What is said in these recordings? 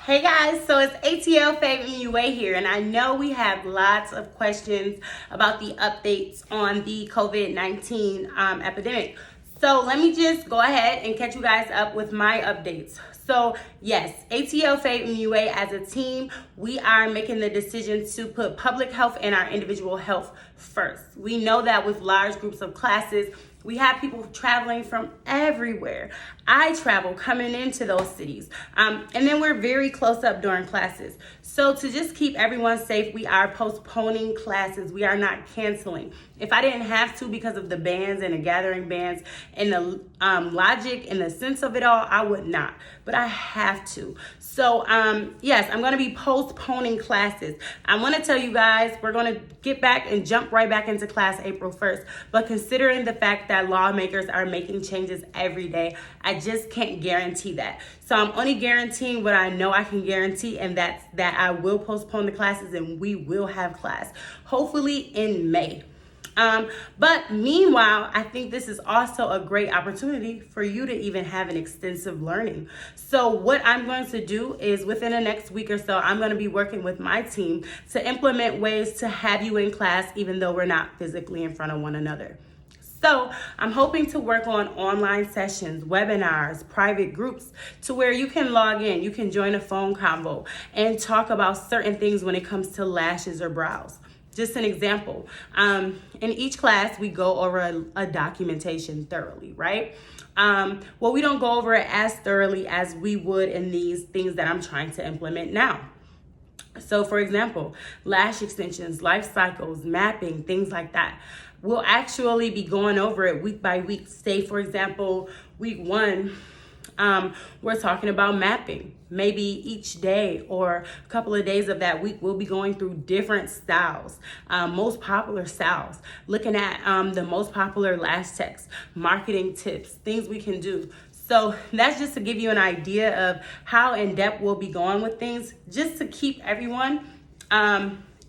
Hey guys, so it's ATL Fave MUA here, and I know we have lots of questions about the updates on the COVID-19 epidemic. So let me just go ahead and catch you guys up with my updates. So yes, ATL Fave MUA as a team, we are making the decision to put public health and our individual health first. We know that with large groups of classes, we have people traveling from everywhere. I travel coming into those cities. And then we're very close up during classes. So to just keep everyone safe, we are postponing classes. We are not canceling. If I didn't have to because of the bans and the gathering bans and the logic and the sense of it all, I would not. But I have to. So yes, I'm going to be postponing classes. I want to tell you guys, we're going to get back and jump right back into class April 1st. But considering the fact that lawmakers are making changes every day, I just can't guarantee that. So I'm only guaranteeing what I know I can guarantee, and that's that I will postpone the classes and we will have class, hopefully in May. But meanwhile, I think this is also a great opportunity for you to even have an extensive learning. So what I'm going to do is within the next week or so, I'm going to be working with my team to implement ways to have you in class, even though we're not physically in front of one another. So I'm hoping to work on online sessions, webinars, private groups to where you can log in, you can join a phone convo and talk about certain things when it comes to lashes or brows. Just an example, in each class, we go over a documentation thoroughly, right? Well, we don't go over it as thoroughly as we would in these things that I'm trying to implement now. So for example, lash extensions, life cycles, mapping, things like that. We'll actually be going over it week by week. Say, for example, week 1, we're talking about mapping. Maybe each day or a couple of days of that week, we'll be going through different styles, most popular styles, looking at the most popular lash techs, marketing tips, things we can do. So that's just to give you an idea of how in depth we'll be going with things, just to keep everyone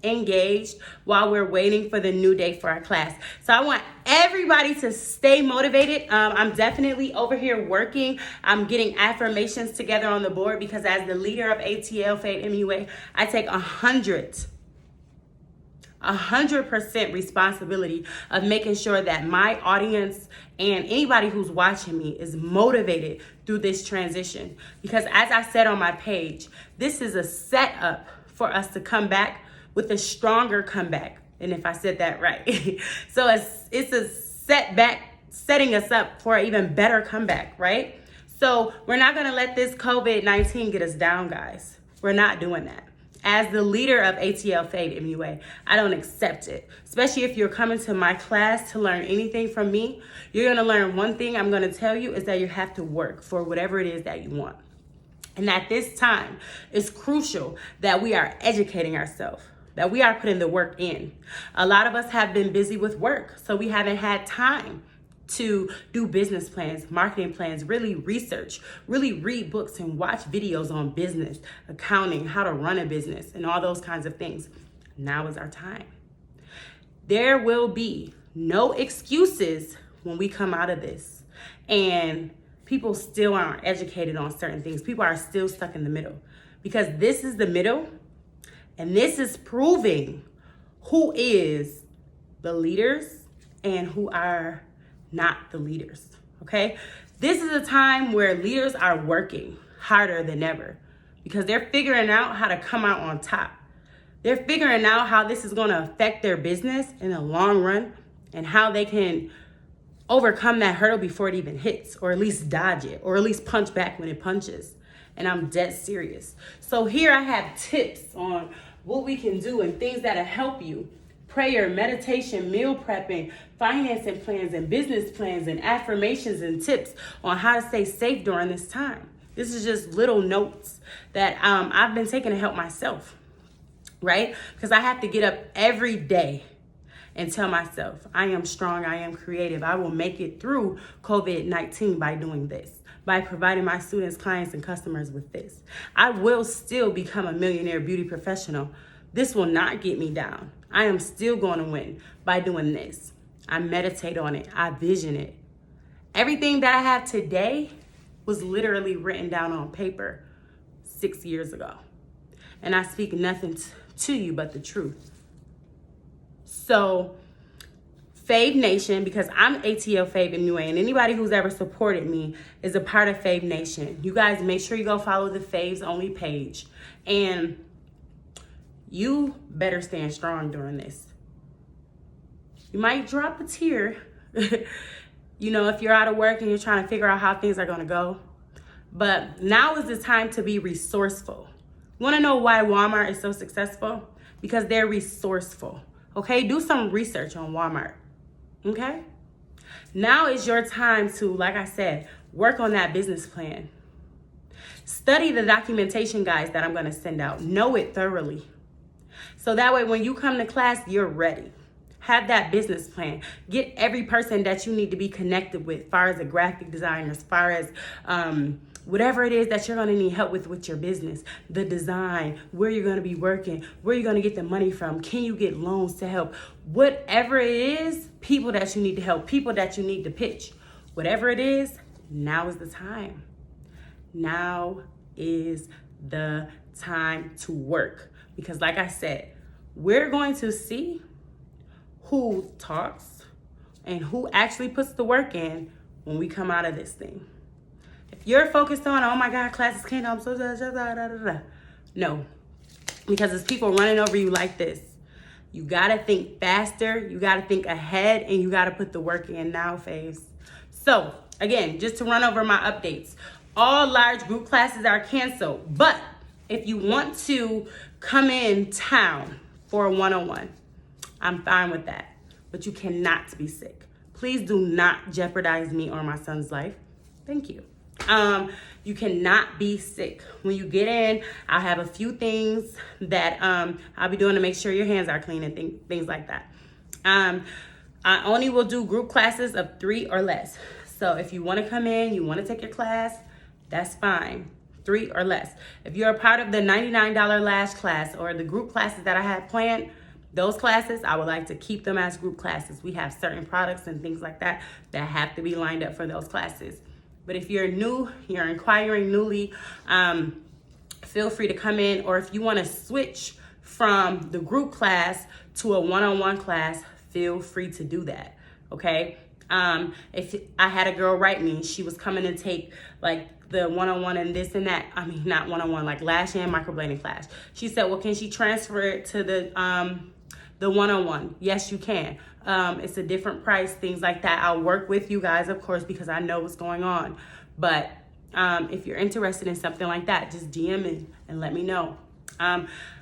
engaged while we're waiting for the new day for our class. So I want everybody to stay motivated. I'm definitely over here working. I'm getting affirmations together on the board because as the leader of ATL Fave MUA, I take 100% responsibility of making sure that my audience and anybody who's watching me is motivated through this transition. Because as I said on my page, this is a setup for us to come back with a stronger comeback. And if I said that right. So it's a setback, setting us up for an even better comeback, right? So we're not gonna let this COVID-19 get us down, guys. We're not doing that. As the leader of ATL Fave MUA, I don't accept it. Especially if you're coming to my class to learn anything from me, you're gonna learn one thing I'm gonna tell you is that you have to work for whatever it is that you want. And at this time, it's crucial that we are educating ourselves, that we are putting the work in. A lot of us have been busy with work, so we haven't had time to do business plans, marketing plans, really research, really read books and watch videos on business, accounting, how to run a business, and all those kinds of things. Now is our time. There will be no excuses when we come out of this. And people still aren't educated on certain things. People are still stuck in the middle because this is the middle. And this is proving who is the leaders and who are not the leaders, okay? This is a time where leaders are working harder than ever because they're figuring out how to come out on top. They're figuring out how this is gonna affect their business in the long run and how they can overcome that hurdle before it even hits, or at least dodge it, or at least punch back when it punches. And I'm dead serious. So here I have tips on what we can do and things that'll help you. Prayer, meditation, meal prepping, financing plans and business plans and affirmations and tips on how to stay safe during this time. This is just little notes that I've been taking to help myself, right? Because I have to get up every day and tell myself, I am strong, I am creative. I will make it through COVID-19 by doing this, by providing my students, clients, and customers with this. I will still become a millionaire beauty professional. This will not get me down. I am still going to win by doing this. I meditate on it. I vision it. Everything that I have today was literally written down on paper 6 years ago. And I speak nothing to you but the truth. So, Fave Nation, because I'm ATL Fave anyway, and anybody who's ever supported me is a part of Fave Nation. You guys make sure you go follow the Faves Only page. And you better stand strong during this. You might drop a tear, you know, if you're out of work and you're trying to figure out how things are going to go. But now is the time to be resourceful. You want to know why Walmart is so successful? Because they're resourceful. Okay, do some research on Walmart. Okay? Now is your time to, like I said, work on that business plan. Study the documentation guides that I'm going to send out. Know it thoroughly. So that way when you come to class, you're ready. Have that business plan. Get every person that you need to be connected with, as far as a graphic designer, as far as whatever it is that you're going to need help with your business, the design, where you're going to be working, where you're going to get the money from, can you get loans to help, whatever it is, people that you need to help, people that you need to pitch, whatever it is, now is the time. Now is the time to work. Because like I said, we're going to see who talks and who actually puts the work in when we come out of this thing. If you're focused on, oh my God, classes can't, I'm so no, because there's people running over you like this. You gotta think faster, you gotta think ahead, and you gotta put the work in now, faves. So again, just to run over my updates, all large group classes are canceled, but if you want to come in town for a one-on-one, I'm fine with that, but you cannot be sick. Please do not jeopardize me or my son's life. Thank you. You cannot be sick. When you get in, I'll have a few things that I'll be doing to make sure your hands are clean and things like that. I only will do group classes of 3 or less. So if you want to come in, you want to take your class, that's fine. 3 or less. If you're a part of the $99 LASH class or the group classes that I have planned, those classes, I would like to keep them as group classes. We have certain products and things like that that have to be lined up for those classes. But if you're new, you're inquiring newly, feel free to come in. Or if you want to switch from the group class to a one-on-one class, feel free to do that, okay? If I had a girl write me, she was coming to take like the one-on-one and this and that. I mean, not one-on-one, like lash and microblading class. She said, well, can she transfer it to the one-on-one? Yes, you can. It's a different price, things like that. I'll work with you guys, of course, because I know what's going on. But if you're interested in something like that, just DM me and let me know.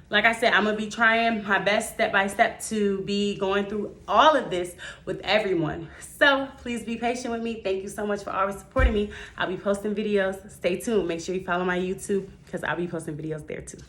Like I said, I'm going to be trying my best step by step to be going through all of this with everyone. So please be patient with me. Thank you so much for always supporting me. I'll be posting videos. Stay tuned. Make sure you follow my YouTube because I'll be posting videos there too.